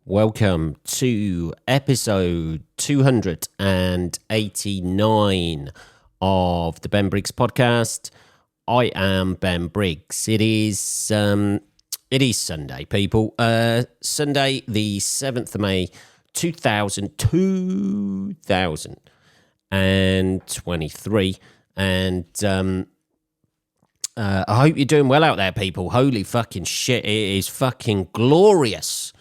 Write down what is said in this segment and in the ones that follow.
Welcome to episode 289 of the Ben Briggs podcast. I am Ben Briggs. It is Sunday, people. Sunday, the 7th of May, 2023. And I hope you're doing well out there, people. Holy fucking shit, it is fucking glorious.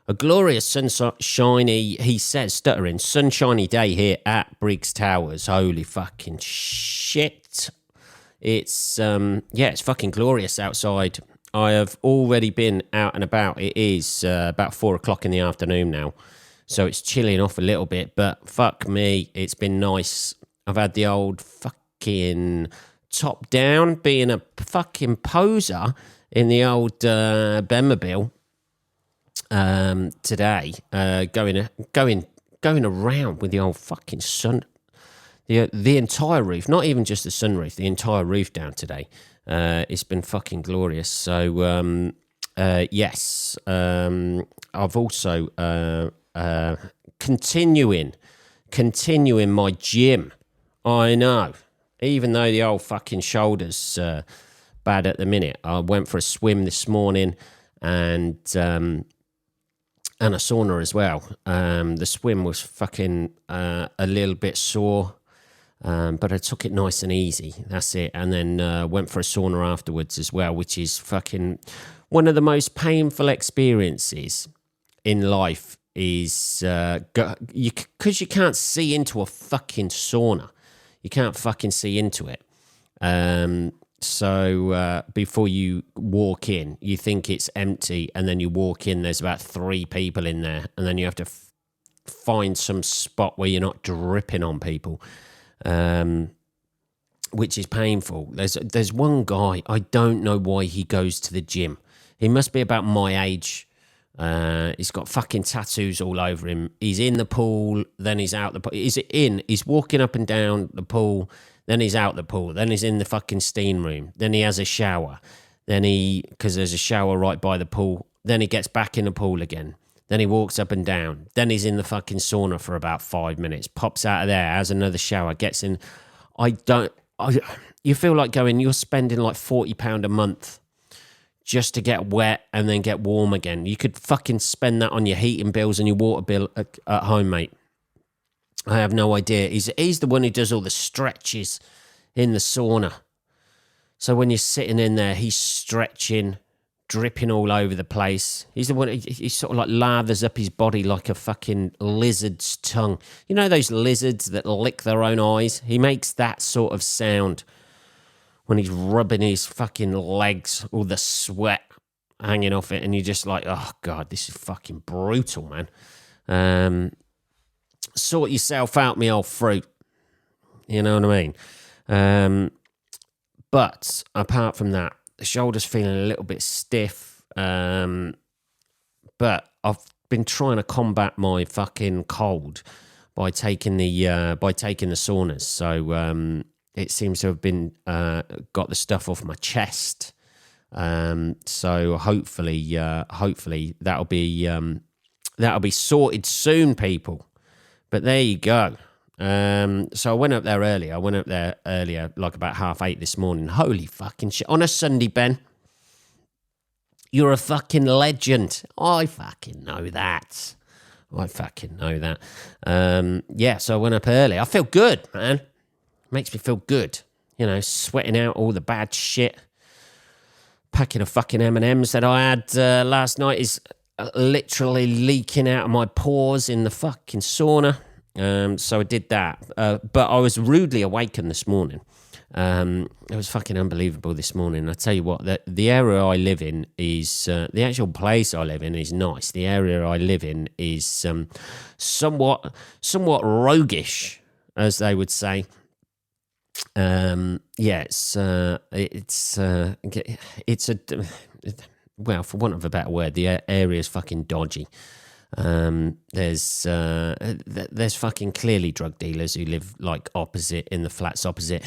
A glorious sunshiny, he says, stuttering, sunshiny day here at Briggs Towers. Holy fucking shit. It's, it's fucking glorious outside. I have already been out and about. It is about 4 o'clock in the afternoon now. So it's chilling off a little bit, but fuck me, it's been nice. I've had the old fucking top down, being a fucking poser in the old Benmobile. Today, going around with the old fucking sun, the entire roof, not even just the sunroof, the entire roof down today. It's been fucking glorious. So, yes, I've also continuing my gym. I know, even though the old fucking shoulder's bad at the minute. I went for a swim this morning and a sauna as well. The swim was fucking a little bit sore, but I took it nice and easy. That's it. And then went for a sauna afterwards as well, which is fucking one of the most painful experiences in life is because you can't see into a fucking sauna. You can't fucking see into it. So before you walk in, you think it's empty, and then you walk in, there's about 3 people in there, and then you have to find some spot where you're not dripping on people, which is painful. There's one guy, I don't know why he goes to the gym. He must be about my age. He's got fucking tattoos all over him. He's in the pool, then he's out the pool. He's walking up and down the pool, then he's out the pool, then he's in the fucking steam room, then he has a shower, because there's a shower right by the pool, then he gets back in the pool again, then he walks up and down, then he's in the fucking sauna for about 5 minutes, pops out of there, has another shower, gets in. You feel like you're spending like £40 a month just to get wet and then get warm again. You could fucking spend that on your heating bills and your water bill at home, mate. I have no idea. He's the one who does all the stretches in the sauna. So when you're sitting in there, he's stretching, dripping all over the place. He's the one, he sort of like lathers up his body like a fucking lizard's tongue. You know those lizards that lick their own eyes? He makes that sort of sound when he's rubbing his fucking legs, all the sweat hanging off it, and you're just like, oh God, this is fucking brutal, man. Sort yourself out, me old fruit. You know what I mean? But apart from that, the shoulder's feeling a little bit stiff. But I've been trying to combat my fucking cold by taking the saunas. So it seems to have been got the stuff off my chest. So hopefully that'll be sorted soon, people. But there you go. So I went up there earlier. Like about 8:30 this morning. Holy fucking shit. On a Sunday, Ben. You're a fucking legend. I fucking know that. So I went up early. I feel good, man. Makes me feel good. You know, sweating out all the bad shit. Packet of fucking M&Ms that I had last night is literally leaking out of my pores in the fucking sauna. So I did that. But I was rudely awakened this morning. It was fucking unbelievable this morning. I tell you what, the area I live in is, the actual place I live in is nice. The area I live in is somewhat roguish, as they would say. Well, for want of a better word, the area is fucking dodgy. There's fucking clearly drug dealers who live like opposite in the flats opposite.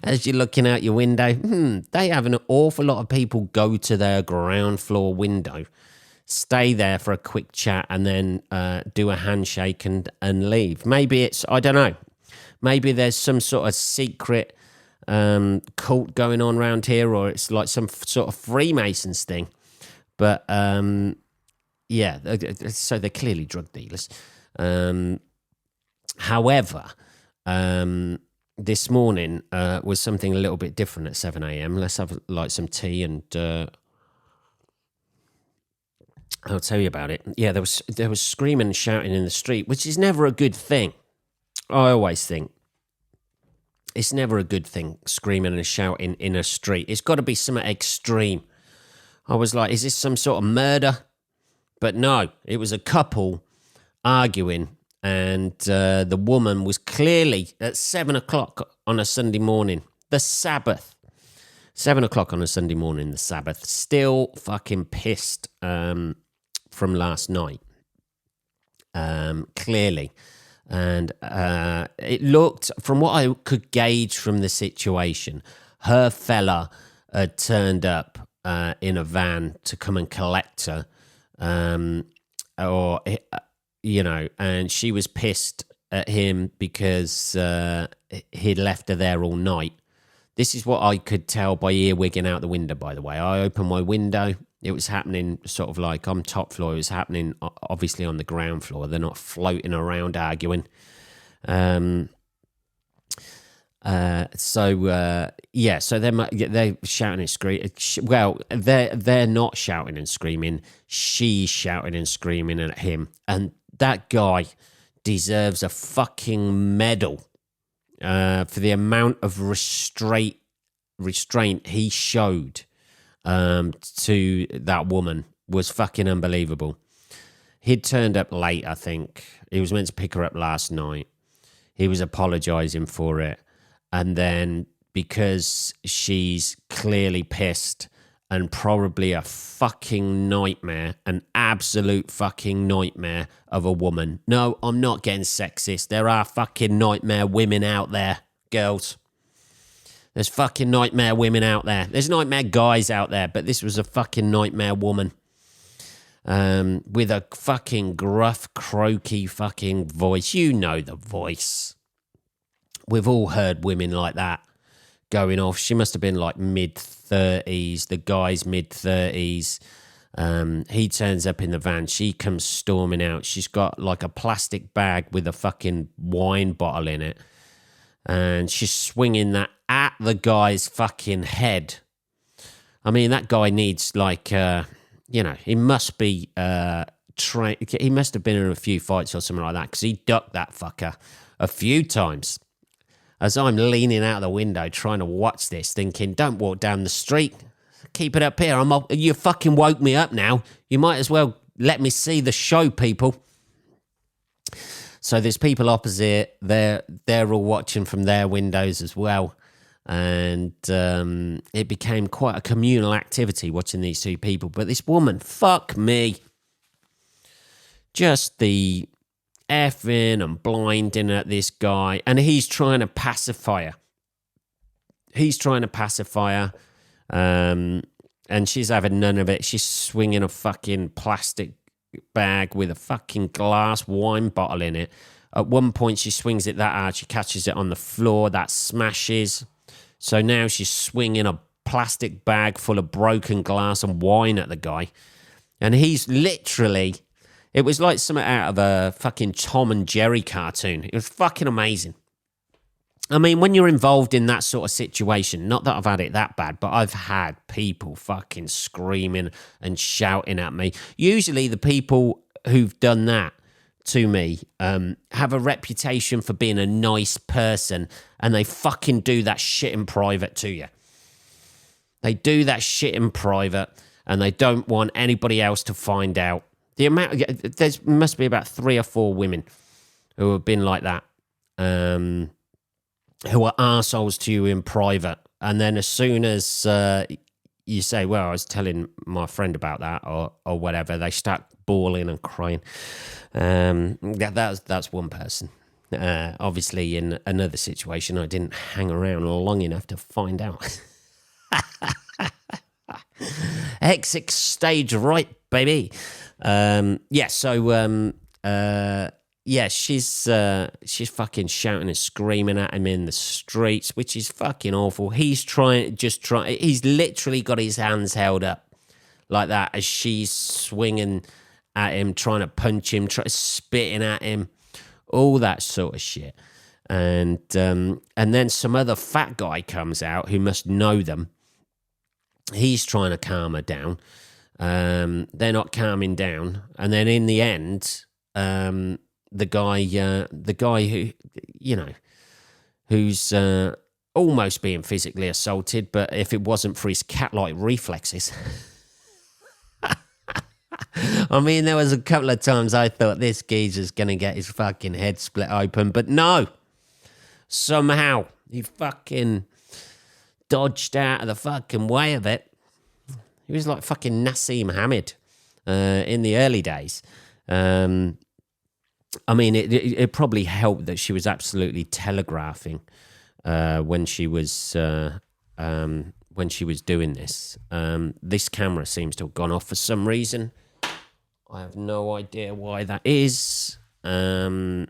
As you're looking out your window, they have an awful lot of people go to their ground floor window, stay there for a quick chat, and then do a handshake and leave. Maybe it's, I don't know, maybe there's some sort of secret cult going on around here, or it's like some sort of Freemasons thing. But yeah, so they're clearly drug dealers. However, this morning was something a little bit different at 7 a.m. Let's have like some tea and I'll tell you about it. Yeah, there was screaming and shouting in the street, which is never a good thing. I always think it's never a good thing, screaming and shouting in a street. It's got to be something extreme. I was like, is this some sort of murder? But no, it was a couple arguing, and the woman was clearly at 7 o'clock on a Sunday morning, the Sabbath. 7 o'clock on a Sunday morning, the Sabbath, still fucking pissed from last night, clearly. And it looked, from what I could gauge from the situation, her fella had turned up in a van to come and collect her, or you know, and she was pissed at him because he'd left her there all night. This is what I could tell by earwigging out the window, by the way. I opened my window. It was happening sort of like on top floor. It was happening obviously on the ground floor. They're not floating around arguing. So they're shouting and screaming. Well, they're not shouting and screaming. She's shouting and screaming at him. And that guy deserves a fucking medal for the amount of restraint he showed to that woman. Was fucking unbelievable. He'd turned up late, I think. He was meant to pick her up last night. He was apologising for it. And then because she's clearly pissed and probably a fucking nightmare, an absolute fucking nightmare of a woman. No, I'm not getting sexist. There are fucking nightmare women out there, girls. There's fucking nightmare women out there. There's nightmare guys out there, but this was a fucking nightmare woman. With a fucking gruff, croaky fucking voice. You know the voice. We've all heard women like that going off. She must have been like mid-30s. The guy's mid-30s. He turns up in the van. She comes storming out. She's got like a plastic bag with a fucking wine bottle in it. And she's swinging that at the guy's fucking head. I mean, that guy needs like, he must be trained. He must have been in a few fights or something like that, because he ducked that fucker a few times. As I'm leaning out the window trying to watch this, thinking, don't walk down the street. Keep it up here. You fucking woke me up now. You might as well let me see the show, people. So there's people opposite. They're all watching from their windows as well. And it became quite a communal activity watching these two people. But this woman, fuck me. Just the effing and blinding at this guy. And he's trying to pacify her. And she's having none of it. She's swinging a fucking plastic bag with a fucking glass wine bottle in it. At one point, she swings it that hard. She catches it on the floor. That smashes. So now she's swinging a plastic bag full of broken glass and wine at the guy. And he's literally... It was like something out of a fucking Tom and Jerry cartoon. It was fucking amazing. I mean, when you're involved in that sort of situation, not that I've had it that bad, but I've had people fucking screaming and shouting at me. Usually the people who've done that to me have a reputation for being a nice person, and they fucking do that shit in private to you. They do that shit in private, and they don't want anybody else to find out. There must be about 3 or 4 women who have been like that, who are arseholes to you in private. And then as soon as you say, well, I was telling my friend about that or whatever, they start bawling and crying. That's one person. Obviously, in another situation, I didn't hang around long enough to find out. Exit stage right, baby. Yeah, she's fucking shouting and screaming at him in the streets, which is fucking awful. He's he's literally got his hands held up like that as she's swinging at him, trying to punch him, spitting at him, all that sort of shit. And then some other fat guy comes out who must know them. He's trying to calm her down. They're not calming down, and then in the end, the guy who, who's almost being physically assaulted, but if it wasn't for his cat-like reflexes. I mean, there was a couple of times I thought this geezer's going to get his fucking head split open, but no. Somehow, he fucking dodged out of the fucking way of it. He was like fucking Nassim Hamid in the early days. I mean, it probably helped that she was absolutely telegraphing when she was doing this. This camera seems to have gone off for some reason. I have no idea why that is. I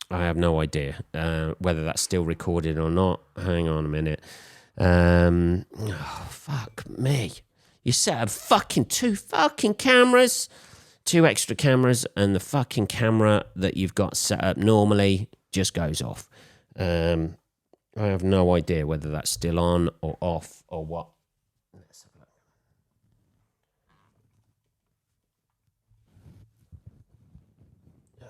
have no idea whether that's still recorded or not. Hang on a minute. Oh, fuck me. You set up fucking 2 fucking cameras. 2 extra cameras, and the fucking camera that you've got set up normally just goes off. I have no idea whether that's still on or off or what. Let's have a look.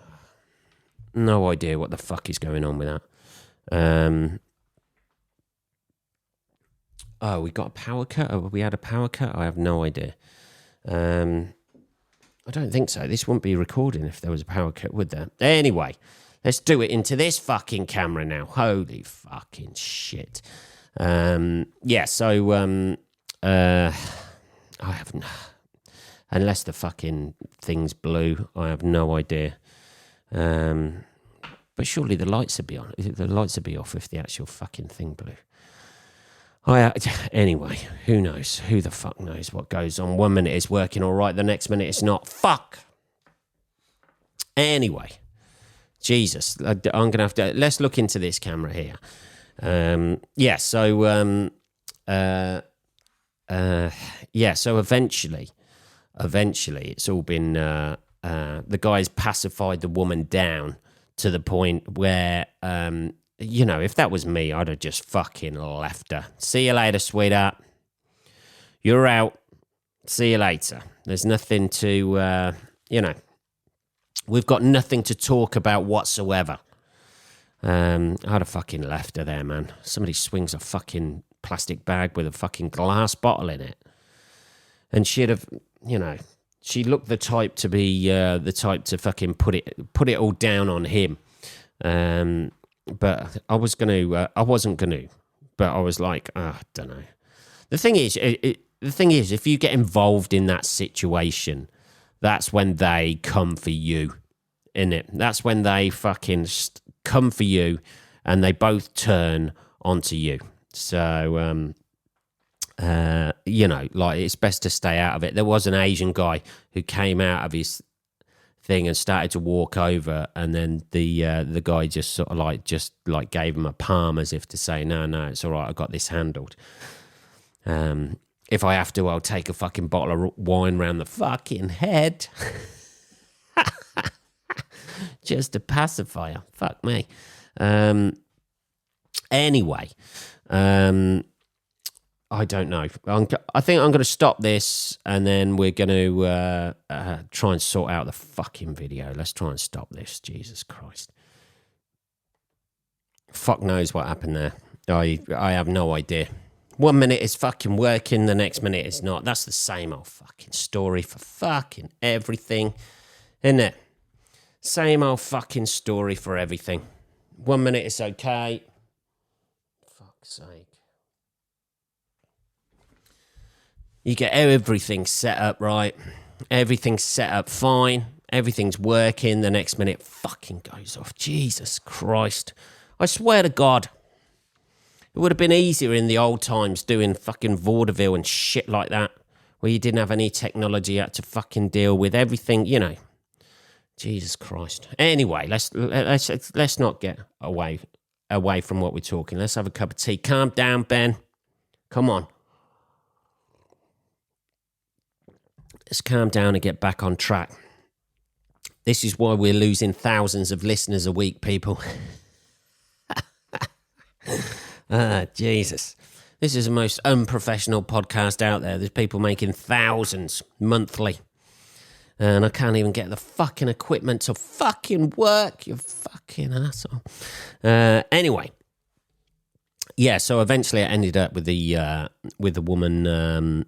No idea what the fuck is going on with that. Oh, we got a power cut? Have we had a power cut? I have no idea. I don't think so. This wouldn't be recording if there was a power cut, would there? Anyway, let's do it into this fucking camera now. Holy fucking shit. I have unless the fucking thing's blue, I have no idea. But surely the lights would be on. The lights would be off if the actual fucking thing blew. Anyway, who knows? Who the fuck knows what goes on? 1 minute it's working all right, the next minute it's not. Fuck. Anyway, Jesus, I'm going to have to... Let's look into this camera here. So eventually it's all been... the guy's pacified the woman down to the point where... if that was me, I'd have just fucking left her. See you later, sweetheart. You're out. See you later. There's nothing to, we've got nothing to talk about whatsoever. I'd have fucking left her there, man. Somebody swings a fucking plastic bag with a fucking glass bottle in it. And she'd have, she looked the type to be the type to fucking put it all down on him. But I wasn't going to, but I was like, I don't know. The thing is, if you get involved in that situation, that's when they come for you, innit? That's when they fucking come for you and they both turn onto you. So, it's best to stay out of it. There was an Asian guy who came out of his thing and started to walk over, and then the guy just sort of gave him a palm as if to say, no, it's all right, I got this handled. If I have to, I'll take a fucking bottle of wine round the fucking head. Just to pacify her. Fuck me. Anyway, I don't know. I think I'm going to stop this, and then we're going to try and sort out the fucking video. Let's try and stop this. Jesus Christ. Fuck knows what happened there. I have no idea. 1 minute it's fucking working, the next minute it's not. That's the same old fucking story for fucking everything, isn't it? Same old fucking story for everything. 1 minute it's okay. Fuck's sake. You get everything set up right. Everything's set up fine. Everything's working. The next minute, fucking goes off. Jesus Christ. I swear to God. It would have been easier in the old times doing fucking vaudeville and shit like that, where you didn't have any technology, you had to fucking deal with everything, you know. Jesus Christ. Anyway, let's not get away from what we're talking. Let's have a cup of tea. Calm down, Ben. Come on. Let's calm down and get back on track. This is why we're losing thousands of listeners a week, people. Jesus. This is the most unprofessional podcast out there. There's people making thousands monthly. And I can't even get the fucking equipment to fucking work, you fucking asshole. Anyway. Yeah, so eventually I ended up with the woman,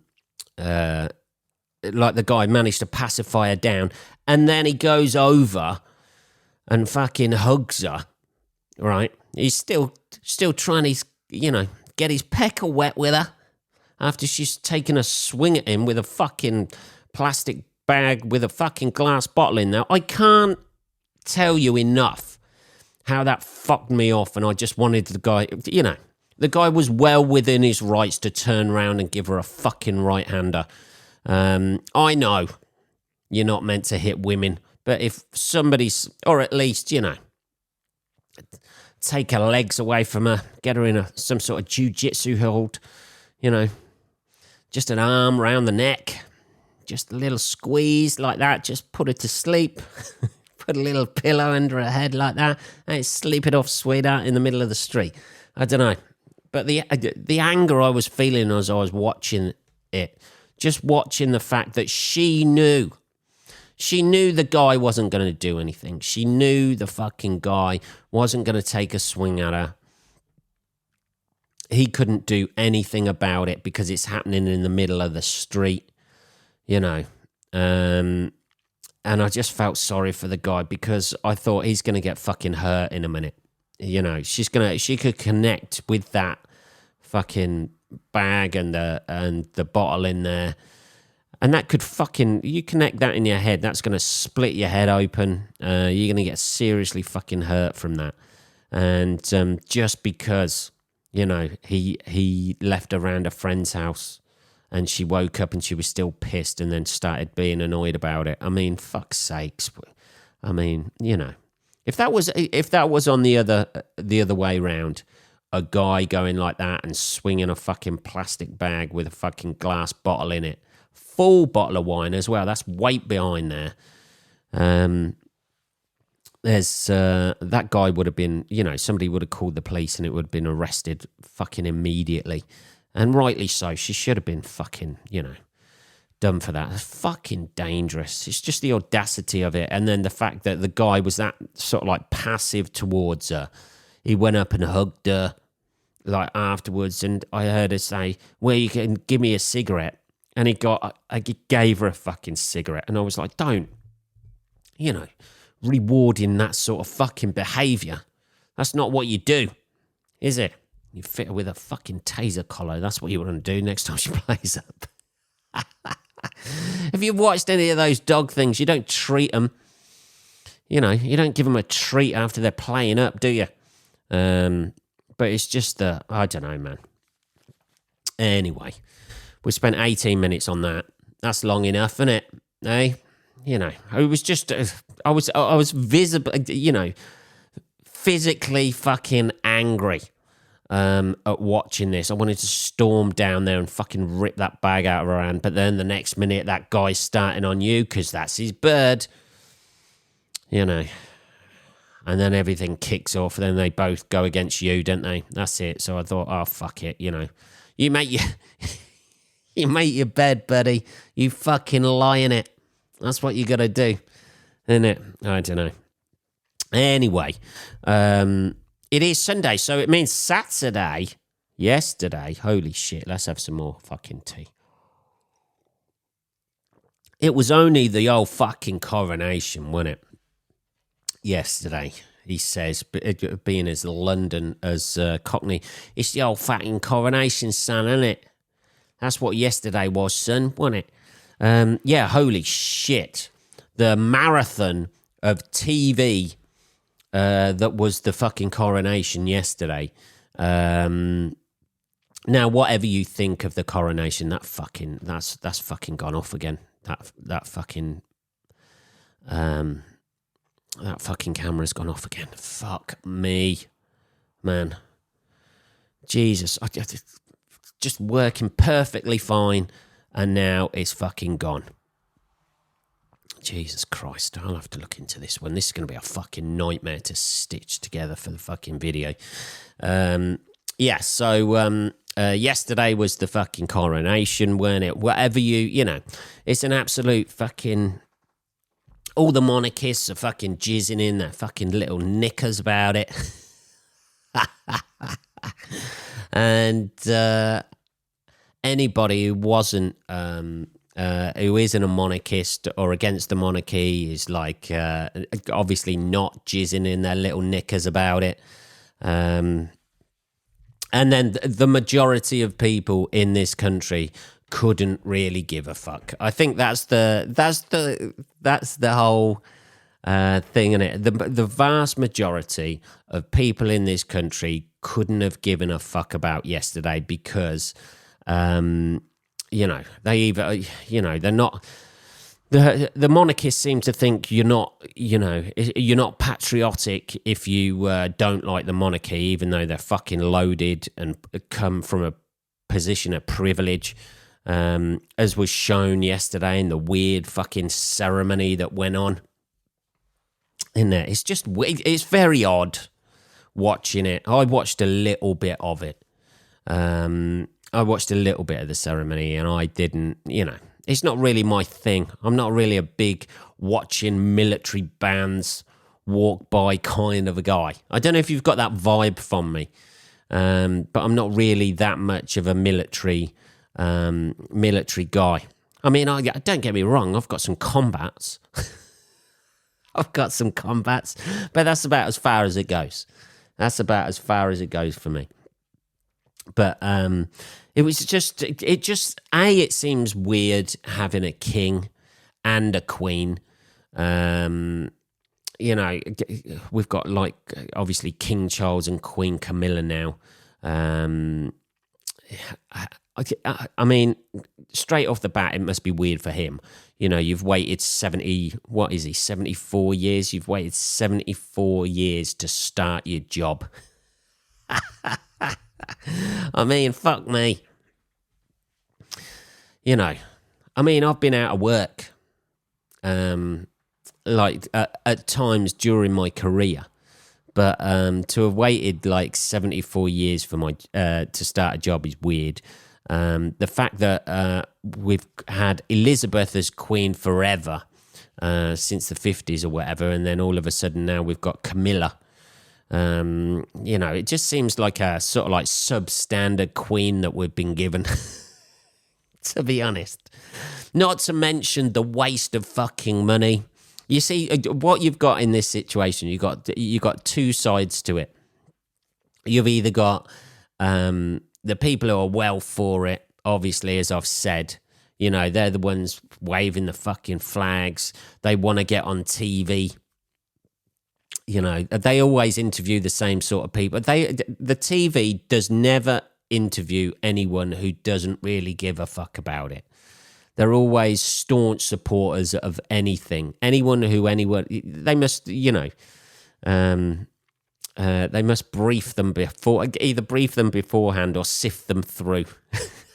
like the guy managed to pacify her down. And then he goes over and fucking hugs her, right? He's still trying to, get his pecker wet with her after she's taken a swing at him with a fucking plastic bag with a fucking glass bottle in there. I can't tell you enough how that fucked me off, and I just wanted the guy, the guy was well within his rights to turn around and give her a fucking right-hander. I know you're not meant to hit women, but if somebody's, or at least, take her legs away from her, get her in some sort of jiu-jitsu hold, just an arm round the neck, just a little squeeze like that, just put her to sleep, put a little pillow under her head like that, and sleep it off, sweetheart, in the middle of the street. I don't know. But the anger I was feeling as I was watching it, just watching the fact that she knew the guy wasn't going to do anything. She knew the fucking guy wasn't going to take a swing at her. He couldn't do anything about it because it's happening in the middle of the street, And I just felt sorry for the guy because I thought he's going to get fucking hurt in a minute. She could connect with that fucking bag and the bottle in there. And that could you connect that in your head, that's going to split your head open. You're going to get seriously fucking hurt from that. And just because, he left around a friend's house and she woke up and she was still pissed and then started being annoyed about it. I mean, fuck's sakes. I mean, if that was on the other way round, a guy going like that and swinging a fucking plastic bag with a fucking glass bottle in it, full bottle of wine as well. That's weight behind there. There's that guy would have been, somebody would have called the police and it would have been arrested fucking immediately, and rightly so. She should have been fucking, done for that. It's fucking dangerous. It's just the audacity of it, and then the fact that the guy was that sort of like passive towards her. He went up and hugged her like afterwards, and I heard her say, "Well, you can give me a cigarette." And I gave her a fucking cigarette. And I was like, don't, rewarding that sort of fucking behaviour. That's not what you do, is it? You fit her with a fucking taser collar. That's what you want to do next time she plays up. If you've watched any of those dog things, you don't treat them. You don't give them a treat after they're playing up, do you? But it's just I don't know, man. Anyway. We spent 18 minutes on that. That's long enough, isn't it? Eh? It was just, I was visible, physically fucking angry at watching this. I wanted to storm down there and fucking rip that bag out of her hand. But then the next minute, that guy's starting on you because that's his bird. And then everything kicks off. Then they both go against you, don't they? That's it. So I thought, oh, fuck it. You make your... You make your bed, buddy. You fucking lie in it. That's what you got to do, isn't it? I don't know. Anyway, it is Sunday, so it means Saturday. Yesterday, holy shit, let's have some more fucking tea. It was only the old fucking coronation, wasn't it? Yesterday, he says, being as London as Cockney, it's the old fucking coronation, son, isn't it? That's what yesterday was, son, wasn't it? Yeah, holy shit. the marathon of TV that was the fucking coronation yesterday. Now, whatever you think of the coronation, that's fucking gone off again. That fucking camera's gone off again. Fuck me, man. Jesus, I just working perfectly fine, and now it's fucking gone. Jesus Christ, I'll have to look into this one. This is going to be a fucking nightmare to stitch together for the fucking video. Yesterday was the fucking coronation, weren't it? Whatever it's an absolute fucking... All the monarchists are fucking jizzing in their fucking little knickers about it. And anybody who wasn't... who isn't a monarchist or against the monarchy is like obviously not jizzing in their little knickers about it. And then the majority of people in this country couldn't really give a fuck. I think that's the whole thing, isn't it? The vast majority of people in this country couldn't have given a fuck about yesterday because they either, they're not... The monarchists seem to think you're not patriotic if you don't like the monarchy, even though they're fucking loaded and come from a position of privilege, as was shown yesterday in the weird fucking ceremony that went on in there. It's just... It's very odd watching it. I watched a little bit of it. I watched a little bit of the ceremony and I didn't, it's not really my thing. I'm not really a big watching military bands walk by kind of a guy. I don't know if you've got that vibe from me, but I'm not really that much of a military guy. I mean, don't get me wrong, I've got some combats. But that's about as far as it goes. That's about as far as it goes for me. But it seems weird having a king and a queen. We've got obviously King Charles and Queen Camilla now. I mean, straight off the bat, it must be weird for him. You've waited 74 years? You've waited 74 years to start your job. I mean, fuck me. I've been out of work, at times during my career, but to have waited 74 years for my to start a job is weird. The fact that we've had Elizabeth as queen forever, since the 50s or whatever, and then all of a sudden now we've got Camilla. It just seems like a sort of substandard queen that we've been given, to be honest. Not to mention the waste of fucking money. You see, what you've got in this situation, you got two sides to it. You've either got the people who are well for it, obviously, as I've said. They're the ones waving the fucking flags. They want to get on TV. They always interview the same sort of people. The TV does never interview anyone who doesn't really give a fuck about it. They're always staunch supporters of anything. They must, they must brief them beforehand or sift them through.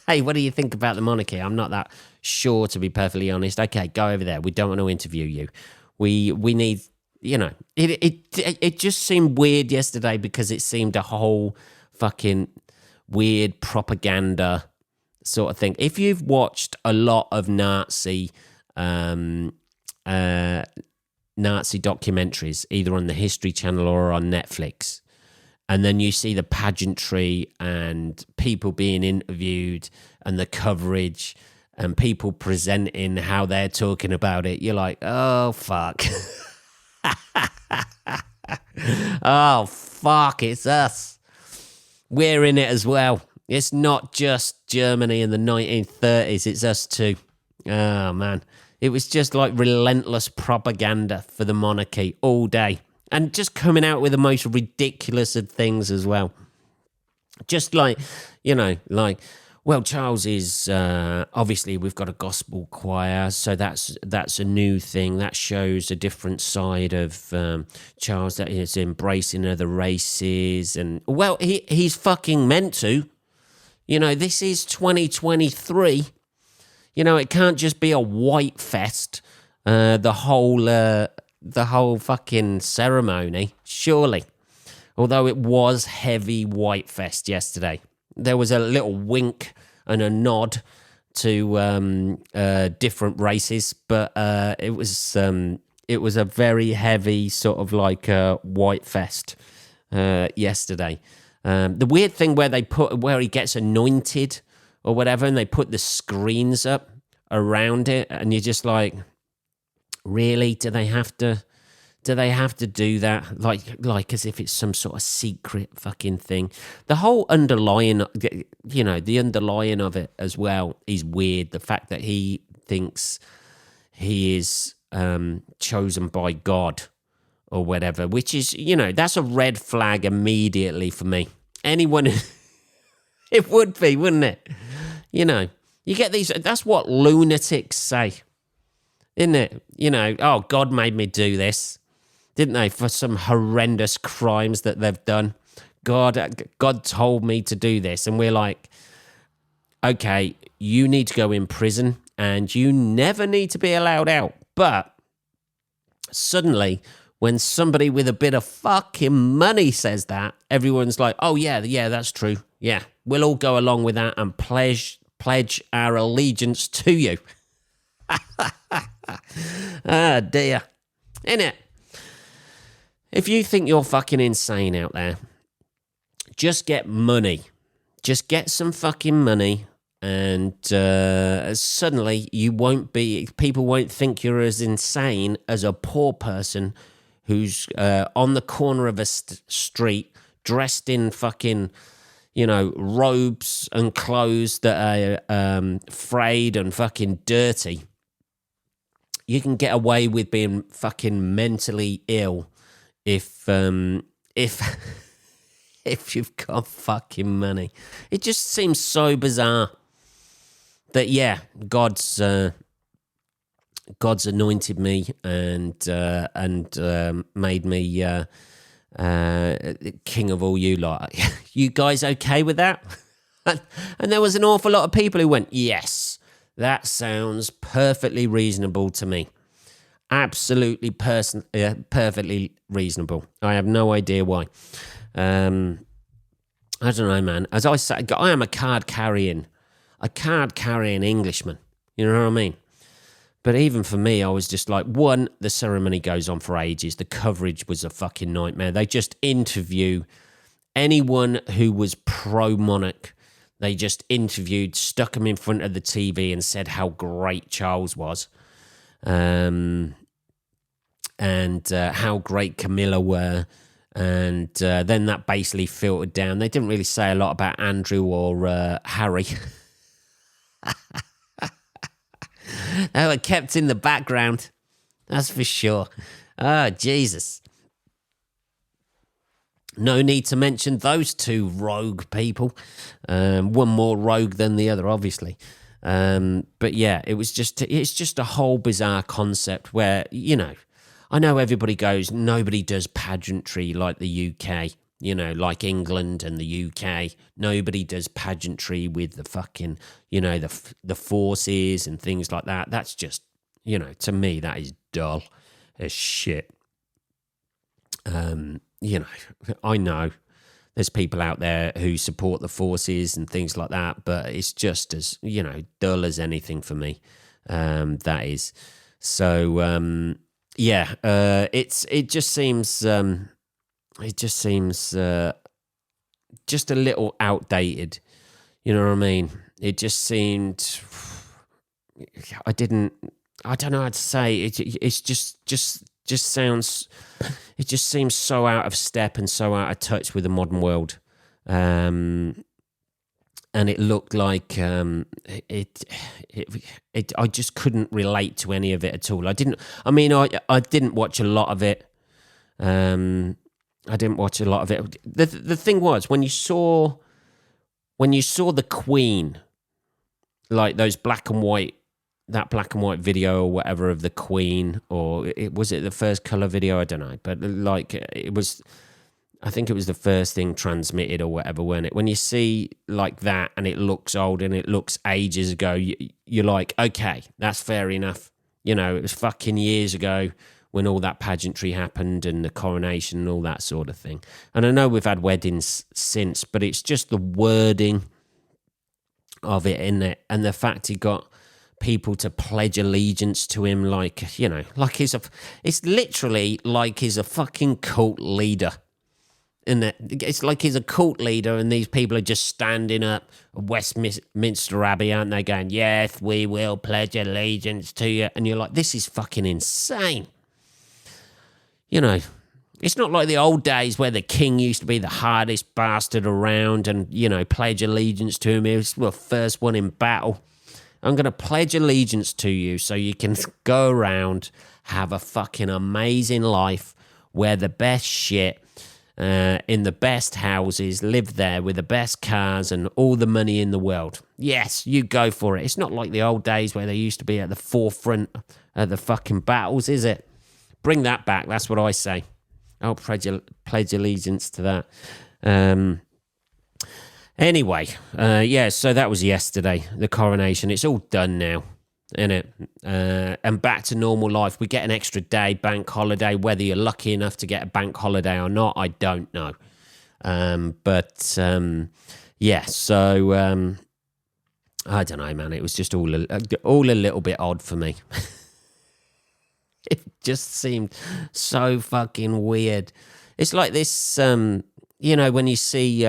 Hey, what do you think about the monarchy? I'm not that sure, to be perfectly honest. Okay, go over there. We don't want to interview you. We need... It just seemed weird yesterday because it seemed a whole fucking weird propaganda sort of thing. If you've watched a lot of Nazi documentaries, either on the History Channel or on Netflix, and then you see the pageantry and people being interviewed and the coverage and people presenting how they're talking about it, you're like, oh, fuck. Oh, fuck, it's us. We're in it as well. It's not just Germany in the 1930s, it's us too. Oh, man. It was just like relentless propaganda for the monarchy all day. And just coming out with the most ridiculous of things as well. Just like, well, Charles is obviously we've got a gospel choir, so that's a new thing. That shows a different side of Charles, that is embracing other races, and well, he's fucking meant to. This is 2023. It can't just be a white fest. The whole fucking ceremony, surely. Although it was heavy white fest yesterday. There was a little wink and a nod to different races, but it was a very heavy sort of like white fest yesterday. The weird thing where he gets anointed or whatever, and they put the screens up around it, and you're just like, really? Do they have to do that? Like as if it's some sort of secret fucking thing. The whole underlying, the underlying of it as well is weird. The fact that he thinks he is chosen by God or whatever, which is, that's a red flag immediately for me. Anyone, it would be, wouldn't it? You get these, that's what lunatics say, isn't it? Oh, God made me do this. Didn't they, for some horrendous crimes that they've done? God told me to do this. And we're like, okay, you need to go in prison and you never need to be allowed out. But suddenly, when somebody with a bit of fucking money says that, everyone's like, oh, yeah, that's true. Yeah, we'll all go along with that and pledge our allegiance to you. Ah, dear. Innit? If you think you're fucking insane out there, just get money. Just get some fucking money, and suddenly people won't think you're as insane as a poor person who's on the corner of a street dressed in fucking, robes and clothes that are frayed and fucking dirty. You can get away with being fucking mentally ill if you've got fucking money. It just seems so bizarre that, yeah, God's anointed me and made me king of all you lot. You guys okay with that? And there was an awful lot of people who went, yes, that sounds perfectly reasonable to me. Absolutely perfectly reasonable. I have no idea why. I don't know, man. As I say, I am a card-carrying Englishman. You know what I mean? But even for me, I was just like, one, the ceremony goes on for ages. The coverage was a fucking nightmare. They just interview anyone who was pro-monarch. They just interviewed, stuck them in front of the TV and said how great Charles was. And how great Camilla were. And then that basically filtered down. They didn't really say a lot about Andrew or Harry. They were kept in the background. That's for sure. Oh, Jesus. No need to mention those two rogue people. One more rogue than the other, obviously. But yeah, it's just a whole bizarre concept where, I know everybody goes, nobody does pageantry like the UK, like England and the UK. Nobody does pageantry with the fucking, the forces and things like that. That's just, to me, that is dull as shit. I know there's people out there who support the forces and things like that, but it's just as, dull as anything for me. That is. So, yeah, it just seems just a little outdated. You know what I mean? It just seemed, I don't know how to say it. It's just sounds, it just seems so out of step and so out of touch with the modern world. and it looked like it. I just couldn't relate to any of it at all. I didn't watch a lot of it. I didn't watch a lot of it. The thing was, when you saw the Queen, like those black and white video or whatever of the Queen, or was it the first colour video? I don't know, but like it was. I think it was the first thing transmitted or whatever, weren't it? When you see like that and it looks old and it looks ages ago, you're like, okay, that's fair enough. You know, it was fucking years ago when all that pageantry happened and the coronation and all that sort of thing. And I know we've had weddings since, but it's just the wording of it in it, and the fact he got people to pledge allegiance to him, like, you know, like it's literally like he's a fucking cult leader. It's like he's a cult leader and these people are just standing up at Westminster Abbey, aren't they, going, yes, we will pledge allegiance to you. And you're like, this is fucking insane. You know, it's not like the old days where the king used to be the hardest bastard around and, you know, pledge allegiance to him. He was the first one in battle. I'm going to pledge allegiance to you so you can go around, have a fucking amazing life, wear the best shit, in the best houses, live there with the best cars and all the money in the world. Yes, you go for it. It's not like the old days where they used to be at the forefront of the fucking battles, is it? Bring that back. That's what I say. I'll pledge allegiance to that. Anyway, so that was yesterday, the coronation. It's all done now, isn't it? And back to normal life. We get an extra day, bank holiday. Whether you're lucky enough to get a bank holiday or not, I don't know. So I don't know, man. It was just all a little bit odd for me. It just seemed so fucking weird. It's like this, you know, when you see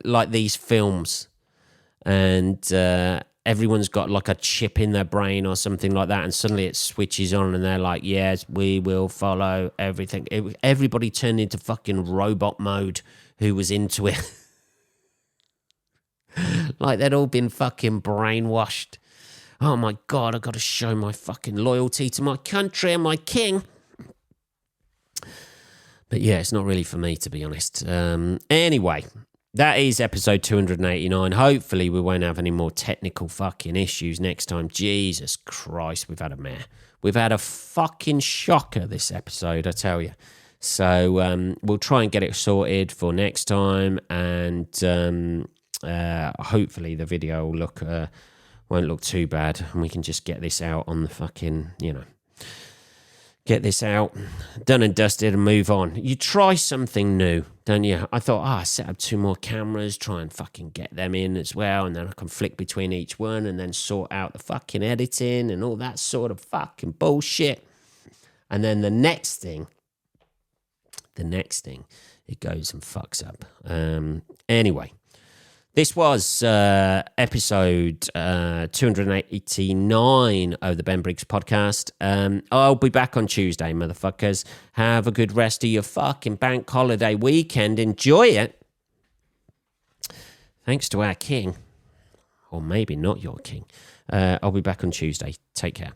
like these films and everyone's got like a chip in their brain or something like that, and suddenly it switches on and they're like, yes, we will follow everything. Everybody turned into fucking robot mode who was into it. Like they'd all been fucking brainwashed. Oh my God, I've got to show my fucking loyalty to my country and my king. But yeah, it's not really for me, to be honest. Anyway, that is episode 289. Hopefully we won't have any more technical fucking issues next time. Jesus Christ, we've had a mare. We've had a fucking shocker this episode, I tell you. So we'll try and get it sorted for next time, and hopefully the video will won't look too bad, and we can just get this out on the fucking, you know, get this out, done and dusted, and move on. You try something new, don't you? I thought, I set up 2 more cameras, try and fucking get them in as well, and then I can flick between each one and then sort out the fucking editing and all that sort of fucking bullshit. And then the next thing, it goes and fucks up. Anyway, this was episode 289 of the Ben Briggs podcast. I'll be back on Tuesday, motherfuckers. Have a good rest of your fucking bank holiday weekend. Enjoy it. Thanks to our king. Or maybe not your king. I'll be back on Tuesday. Take care.